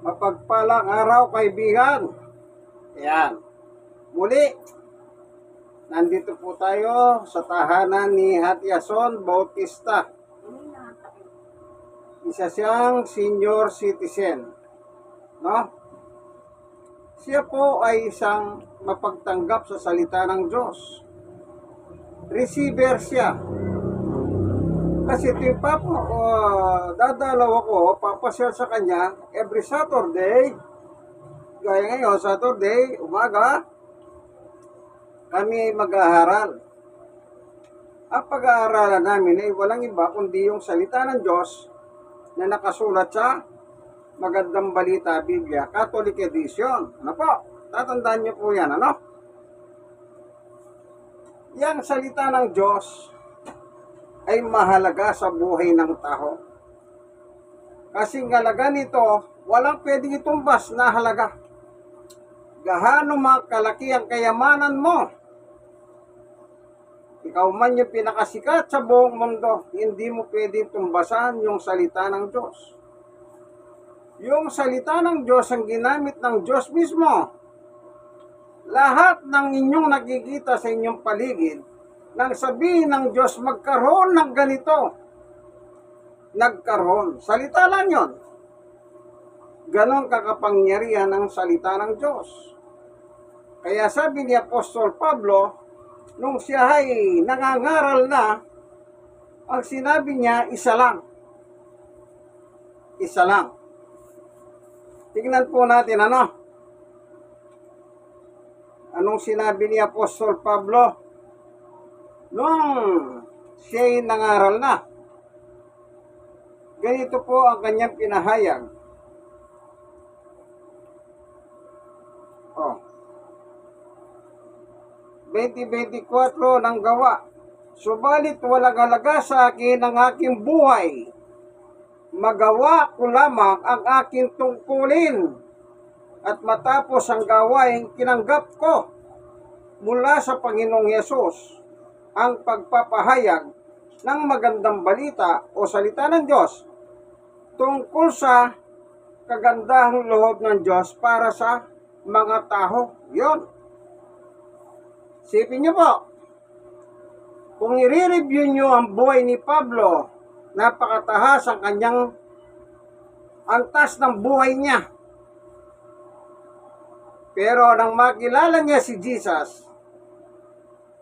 Mapagpalang araw, kaibigan. Ayan. Muli, nandito po tayo sa tahanan ni Hatyason Bautista. Isa siyang senior citizen. No? Siya po ay isang mapagtanggap sa salita ng Diyos. Receiver siya. Kasi tuwing dadalaw ako, papasyal sa kanya every Saturday. Gaya ngayon, Saturday, umaga, kami mag-aaral. Ang pag-aaralan namin ay walang iba kundi yung salita ng Diyos na nakasulat sa Magandang Balita Biblia, Catholic Edition. Ano po? Tatandaan niyo po yan, ano? Yang salita ng Diyos ay mahalaga sa buhay ng tao. Kasi ang halaga nito, walang pwedeng itumbas na halaga. Gaano kalaki ang kayamanan mo, ikaw man yung pinakasikat sa buong mundo, hindi mo pwedeng tumbasan yung salita ng Diyos. Yung salita ng Diyos ang ginamit ng Diyos mismo. Lahat ng inyong nakikita sa inyong paligid, nang sabihin ng Diyos, magkaroon ng ganito. Nagkaroon. Salita lang yun. Ganon kakapangyarihan ang salita ng Diyos. Kaya sabi ni Apostol Pablo, nung siya ay nangangaral na, ang sinabi niya, isa lang. Isa lang. Tingnan po natin ano. Anong sinabi ni Apostol Pablo? Nung siya'y nangaral na, ganito po ang kanyang pinahayag. Oh. 20:24 ng gawa. Subalit walang halaga sa akin ang aking buhay. Magawa ko lamang ang aking tungkulin. At matapos ang gawain, tinanggap ko mula sa Panginoong Yesus ang pagpapahayag ng magandang balita o salita ng Diyos tungkol sa kagandahang loob ng Diyos para sa mga tao. Yon. Sipin niyo po, kung i-review niyo ang buhay ni Pablo, napakatahas ang kanyang antas ng buhay niya. Pero nang makilala niya si Jesus,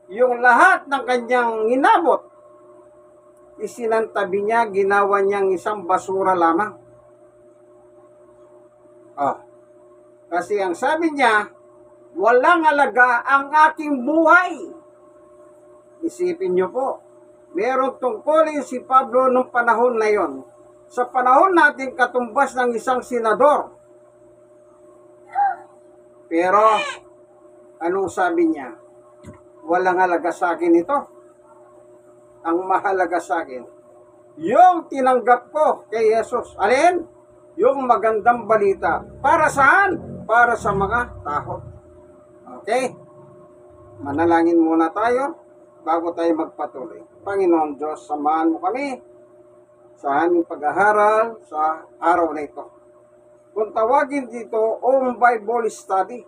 yung lahat ng kanyang inabot, isinantabi niya, ginawa niyang isang basura lamang. Kasi ang sabi niya, walang halaga ang aking buhay. Isipin niyo po, meron tungkulin si Pablo nung panahon na yon. Sa panahon natin, katumbas ng isang senador. Pero, anong sabi niya? Walang halaga sa akin ito. Ang mahalaga sa akin, yung tinanggap ko kay Jesus. Alin? Yung magandang balita. Para saan? Para sa mga tao. Okay? Manalangin muna tayo bago tayo magpatuloy. Panginoon Diyos, samahan mo kami sa aming pag-aaral sa araw na ito. Kung tawagin dito, Bible Study,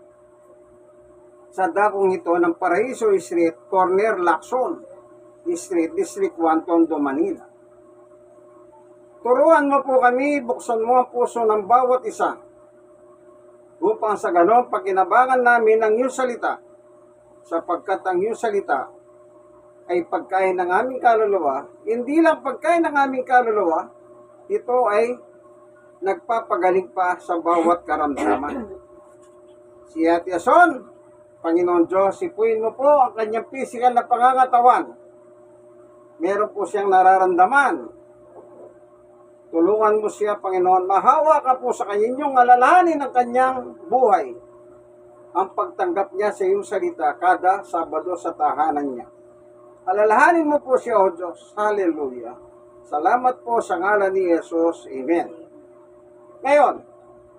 sa dakong ito ng Paraiso Street, Corner Lacson Street, District 1, Tondo, Manila. Turuan mo po kami, buksan mo ang puso ng bawat isa upang sa ganon pakinabangan namin ang iyong salita, sapagkat ang iyong salita ay pagkain ng aming kaluluwa. Hindi lang pagkain ng aming kaluluwa, ito ay nagpapagaling pa sa bawat karamdaman. Si Hatyason, Panginoon Diyos, sipuin mo po ang kanyang physical na pangangatawan. Meron po siyang nararamdaman. Tulungan mo siya, Panginoon. Mahawa ka po sa kanyang alalahanin ng kanyang buhay. Ang pagtanggap niya sa iyong salita kada Sabado sa tahanan niya. Alalahanin mo po siya, O Diyos. Hallelujah. Salamat po sa ngalan ni Jesus. Amen. Ngayon,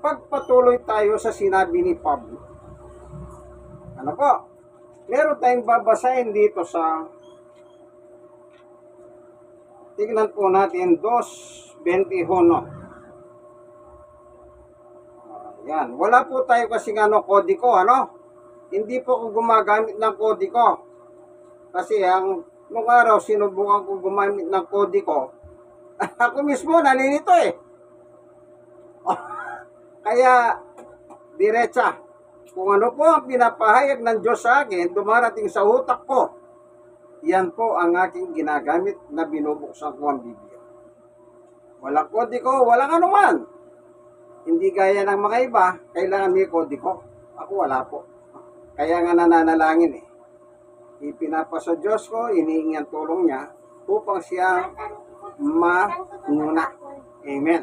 pagpatuloy tayo sa sinabi ni Pablo. Ano po? Meron tayong babasahin dito sa, tignan po natin, 2:21. Yan. Wala po tayo kasing kodiko, Hindi po ako gumagamit ng kodiko. Kasi nung araw, sinubukan ko gumamit ng kodiko. Ako mismo, nalilito eh. Kaya, diretsa. Kung ano po ang pinapahayag ng Diyos sa akin, dumarating sa utak ko. Yan po ang aking ginagamit na binubuksan ko ang Biblia. Walang kodiko, walang anuman. Hindi gaya ng mga iba, kailangan may kodiko. Ako wala po. Kaya nga nananalangin eh. Ipinapasa Diyos ko, iniingi ang tulong niya upang siya manuna. Amen.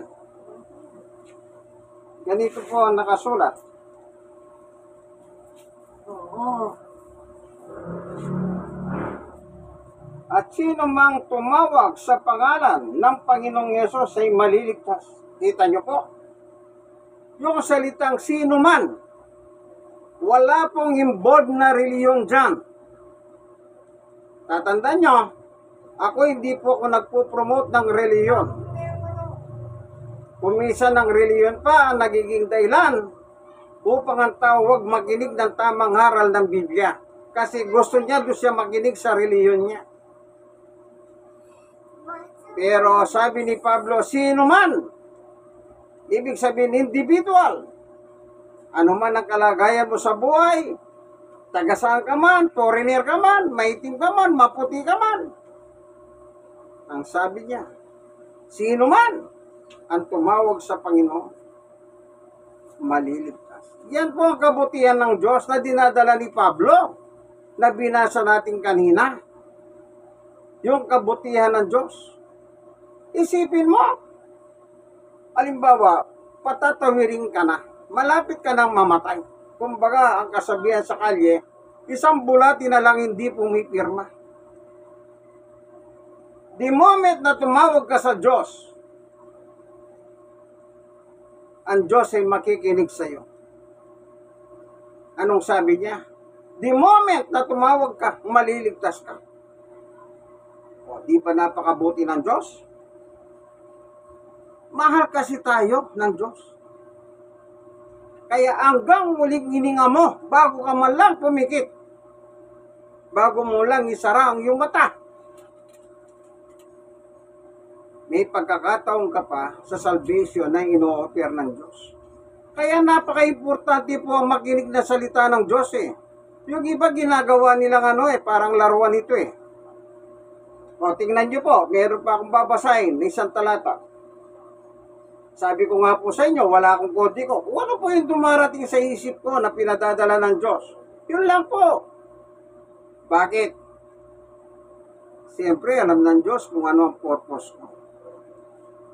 Ganito po ang nakasulat. At sino mang tumawag sa pangalan ng Panginoong Yesus ay maliligtas. Kita niyo po? Yung salitang sino man, wala pong involved na reliyon dyan. Tatandaan nyo, ako hindi po ako nagpo-promote ng reliyon. Kumisa ng reliyon pa ang nagiging dahilan upang ang tao huwag makinig ng tamang aral ng Biblia. Kasi gusto niya doon siya makinig sa reliyon niya. Pero sabi ni Pablo, sino man, ibig sabihin individual, ano man ang kalagayan mo sa buhay, taga saan ka man, foreigner ka man, maitim ka man, maputi ka man. Ang sabi niya, sino man ang tumawag sa Panginoon, maliligtas. Yan po ang kabutihan ng Diyos na dinadala ni Pablo na binasa natin kanina. Yung kabutihan ng Diyos. Isipin mo, halimbawa, patatawirin ka na, malapit ka nang mamatay. Kumbaga, ang kasabihan sa kalye, isang bulati na lang hindi pumipirma. The moment na tumawag ka sa Diyos, ang Diyos ay makikinig sa iyo. Anong sabi niya? The moment na tumawag ka, maliligtas ka. O, di ba napakabuti ng Diyos? Mahal kasi tayo ng Diyos. Kaya hanggang muling hininga mo, bago ka man lang pumikit, bago mo lang isara ang iyong mata, may pagkakataon ka pa sa salvation na ino-offer ng Diyos. Kaya napaka-importante po ang makinig na salita ng Diyos eh. Yung iba ginagawa nilang parang laruan ito eh. O, tingnan nyo po, meron pa akong babasahin ng isang talata. Sabi ko nga po sa inyo, wala akong kodiko. Ano po yung dumarating sa isip ko na pinadadala ng Diyos? Yun lang po. Bakit? Siyempre, alam ng Diyos kung ano ang purpose ko.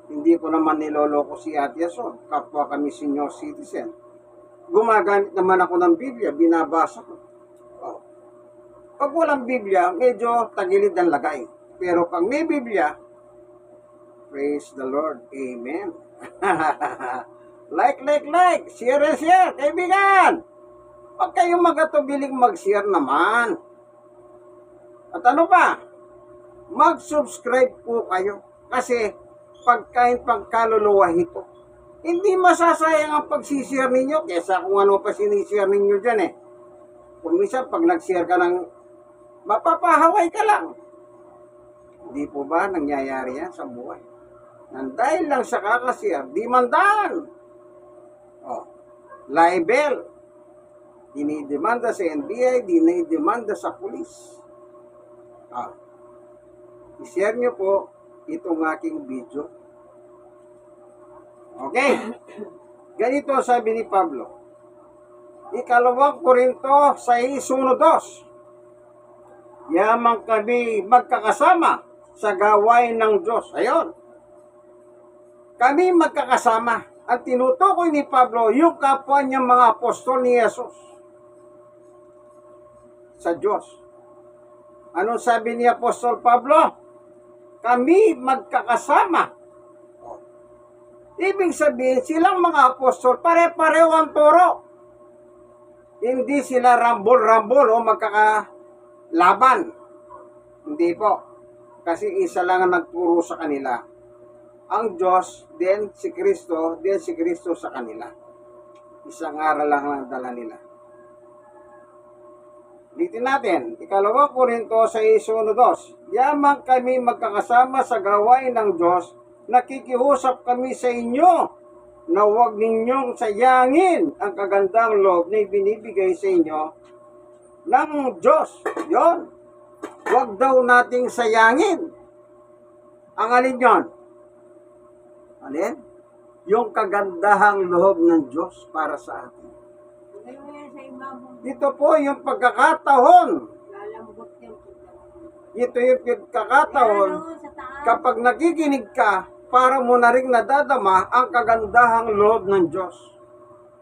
Hindi ko naman niloloko si Ate Yason. Kapwa kami senior citizen. Gumagamit naman ako ng Biblia, binabasa ko. Oh. Pag walang Biblia, medyo tagilid ang lagay. Pero pag may Biblia, praise the Lord. Amen. like, share and share, kaibigan. Huwag kayong magatubiling mag-share naman. At ano pa? Mag-subscribe po kayo. Kasi pagkain pagkaluluwa ito. Hindi masasayang ang pagsishare ninyo kesa kung ano pa sinishare ninyo dyan eh. Kung minsan pag nag-share ka ng mapapahaway ka lang. Hindi po ba nangyayari yan sa buhay? Nang dahil lang sa kakashare, dimandaan. Oh, libel. Dinidemanda sa NBI, dinidemanda sa pulis. I-share nyo po itong aking video. Okay. Ganito sabi ni Pablo. Ikalawang Korinto 6:1-2. Yamang kami magkakasama sa gawain ng Diyos. Ayun. Kami magkakasama. Ang tinutukoy ni Pablo, yung kapwa niyang mga apostol ni Jesus sa Diyos. Anong sabi ni Apostol Pablo? Kami magkakasama. Ibig sabihin, silang mga apostol, pare-pareho ang turo. Hindi sila rambol-rambol o magkakalaban. Hindi po. Kasi isa lang ang nagturo sa kanila. Ang Diyos, then si Kristo sa kanila. Isang aral lang ang dala nila. Ulitin natin, 2 Korinto 6:1-2. Yamang kami magkakasama sa gawain ng Diyos, nakikiusap kami sa inyo na huwag ninyong sayangin ang kagandang loob na ibinibigay sa inyo ng Diyos. Yon. Huwag daw nating sayangin. Ang alin yon? Alin? Yung kagandahang loob ng Diyos para sa atin. Ito po yung pagkakataon. Ito yung pagkakataon kapag nakikinig ka para mo na rin nadadama ang kagandahang loob ng Diyos.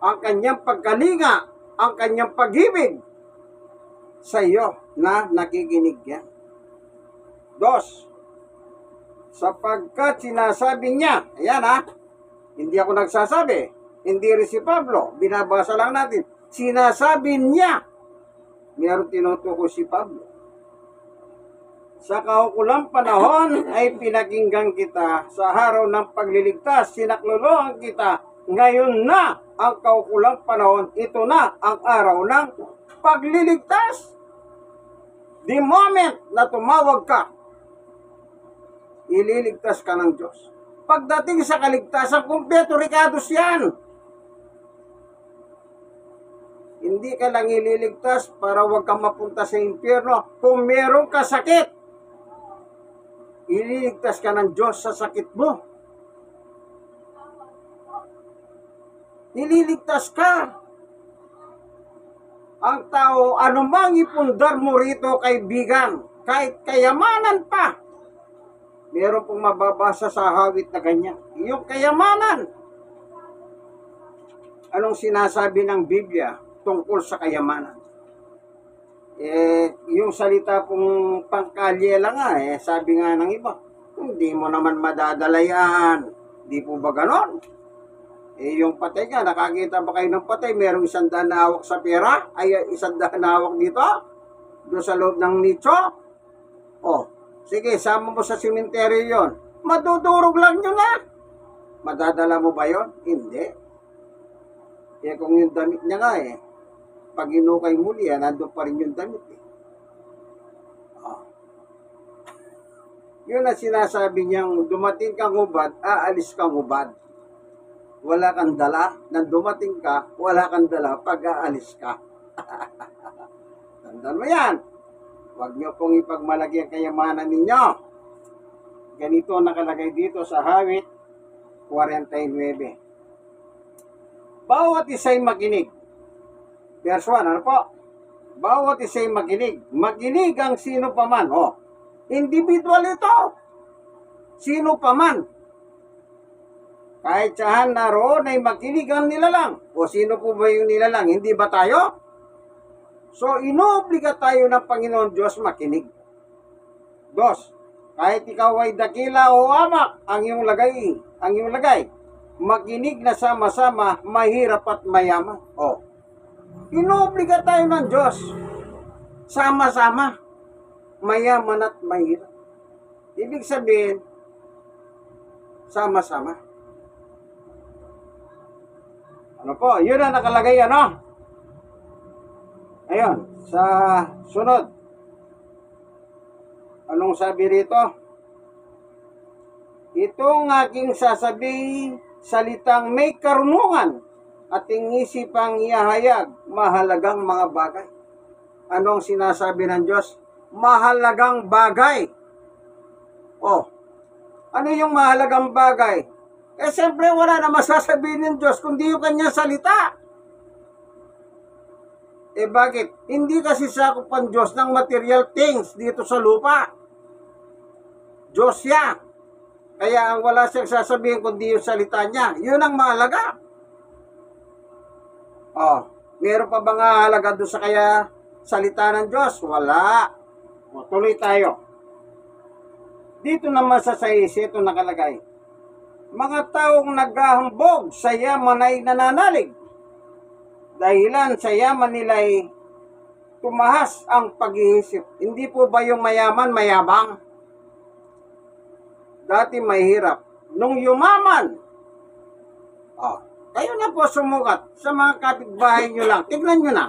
Ang kanyang pagkalinga, ang kanyang pag-ibig sa iyo na nakikinig yan. 2, sapagkat sinasabi niya, ayan hindi ako nagsasabi, hindi rin si Pablo, binabasa lang natin, sinasabi niya, mayroon tinutukoy si Pablo. Sa kaukulang panahon ay pinakinggan kita, sa araw ng pagliligtas, sinaklolohan kita, ngayon na ang kaukulang panahon, ito na ang araw ng pagliligtas. The moment na tumawag ka, ililigtas ka ng Diyos. Pagdating sa kaligtasan, kumpleto rikados yan. Hindi ka lang ililigtas para huwag kang mapunta sa impyerno. Kung meron ka sakit, ililigtas ka ng Diyos sa sakit mo. Ililigtas ka. Ang tao, anumang ipundar mo rito, kaibigan, kahit kayamanan pa, meron pong mababasa sa hawit na ganyan. Yung kayamanan. Anong sinasabi ng Biblia tungkol sa kayamanan? Yung salita pong pangkalyela nga, sabi nga ng iba, hindi mo naman madadala yan. Di po ba ganon? Yung patay nga, nakakita ba kayo ng patay? Merong 100 na hawak sa pera? Ay, 100 na hawak dito? Doon sa loob ng nicho? Sige, sama mo sa simenteryo yon. Madudurog lang yun Madadala mo ba yon? Hindi. Kung yung damit niya nga pag inukay muli nandun pa rin yung damit Yun ang sinasabi niyang dumating kang hubad, aalis kang hubad. Wala kang dala. Nang dumating ka, wala kang dala pag aalis ka. Tandaan mo yan. Huwag niyo pong ipagmalaki ang kayamanan ninyo. Ganito nakalagay dito sa Hawit 49. Bawat isa'y makinig. Verse 1, ano po? Bawat isa'y makinig. Makinig ang sino paman. Individual ito. Sino paman. Kahit saan naroon ay makinig ang nilalang. Sino po ba yung nilalang? Hindi ba tayo? So, inobliga tayo ng Panginoon Diyos makinig. 2, kahit ikaw ay dakila o amak, ang iyong lagay, makinig na sama-sama, mahirap at mayaman. Inobliga tayo ng Diyos, sama-sama, mayaman at mahirap. Ibig sabihin, sama-sama. Ano po? Yun ang nakalagay, Ayun, sa sunod. Anong sabi rito? Itong aking sasabihin, salitang may karunungan, ating isipang iahayag, mahalagang mga bagay. Anong sinasabi ng Diyos? Mahalagang bagay. Ano yung mahalagang bagay? Siyempre wala na masasabihin ng Diyos kundi yung kanyang salita. Bakit? Hindi kasi sakop ang Diyos ng material things dito sa lupa. Diyos siya. Kaya ang wala siyang sasabihin kundi yung salita niya. Yun ang mahalaga. Meron pa bang mahalaga doon sa kaya salita ng Diyos? Wala. Tuloy tayo. Dito naman sa 6, ito nakalagay. Mga taong naghahambog sa yaman ay nananalig. Dahilan sa yaman nila ay tumahas ang pag-iisip. Hindi po ba yung mayaman, mayabang? Dati mahirap. Nung yumaman, Kayo na po sumukat sa mga kapitbahay nyo lang. Tignan nyo na.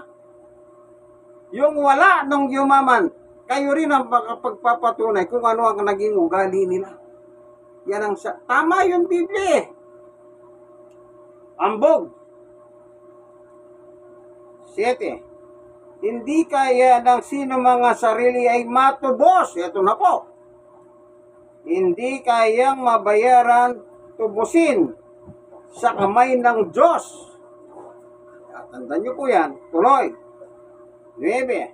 Yung wala nung yumaman, kayo rin ang makapagpapatunay kung ano ang naging ugali nila. Yan ang tama yung Biblia eh. Ambog. 7. Hindi kaya ng sino mga sarili ay matubos. Ito na po. Hindi kayang mabayaran, tubusin sa kamay ng Diyos. Tandaan nyo po yan. Tuloy. 9.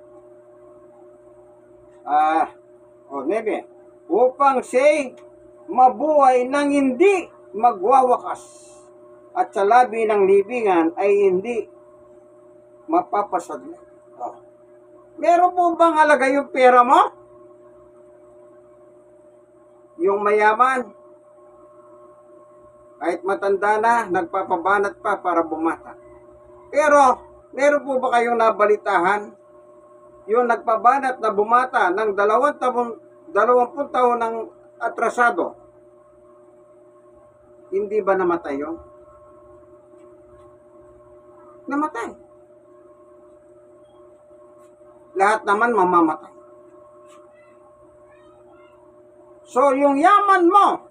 Upang siya'y mabuhay ng hindi magwawakas at sa labi ng libingan ay hindi mapapasadla. Meron po bang halaga yung pera mo? Yung mayaman, kahit matanda na, nagpapabanat pa para bumata. Pero, meron po ba kayong nabalitahan? Yung nagpabanat na bumata ng 20 taon ng atrasado, hindi ba namatay yun? Namatay. Lahat naman mamamatay. So, yung yaman mo,